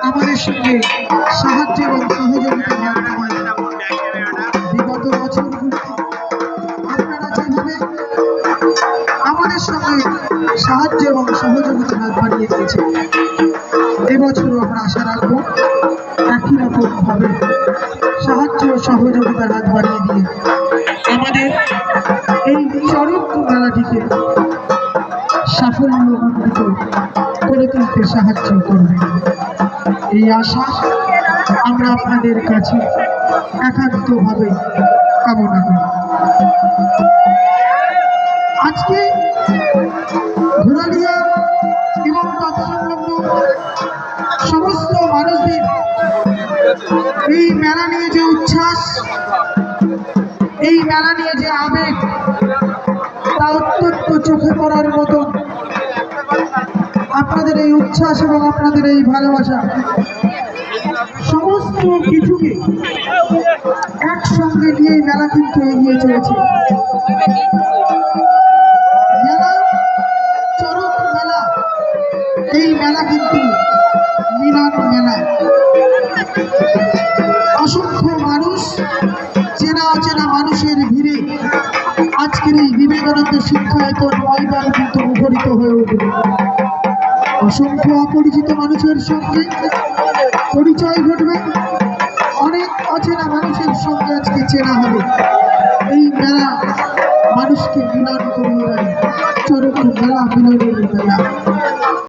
আমাদের সঙ্গে সাহায্য এবং সহযোগিতা বিগত বছরগুলো আপনারা যেভাবে আমাদের সঙ্গে সাহায্য এবং সহযোগিতা হাত বাড়িয়ে দিয়েছে, এবছরও আমরা আশা রাখবো একই রকম ভাবে সাহায্য ও সহযোগিতার হাত বাড়িয়ে দিয়ে আমাদের এই চরক মেলাটিকে সাফল্যমণ্ডিত করে তুলতে সাহায্য করবে, এই আশা আমরা আপনাদের কাছে একান্তভাবে কামনা করি। আজকে ঘোরালিয়া এবং তৎসংলগ্ন সমস্ত মানুষদের এই মেলা নিয়ে যে উচ্ছ্বাস, এই মেলা নিয়ে যে আবেগ, তা অত্যন্ত চোখে পড়ার মতো। আপনাদের এই উচ্ছ্বাস এবং আপনাদের এই ভালোবাসা সমস্ত কিছুকে একসঙ্গে নিয়ে মেলা কিন্তু এগিয়ে চলেছে। মেলা, চরক মেলা, এই মেলা কিন্তু মিলন মেলা। অসংখ্য মানুষ, চেনা অচেনা মানুষের ভিড়ে আজকের এই বিবেকানন্দ শিক্ষায়তন ময়দান কিন্তু মুখরিত হয়ে উঠবে। অসংখ্য অপরিচিত মানুষের সঙ্গে পরিচয় ঘটবে, অনেক অচেনা মানুষের সঙ্গে আজকে চেনা হবে। এই মেলা মানুষকে মিলন করিয়ে দেয়, চরক মেলা মিলনের মেলা।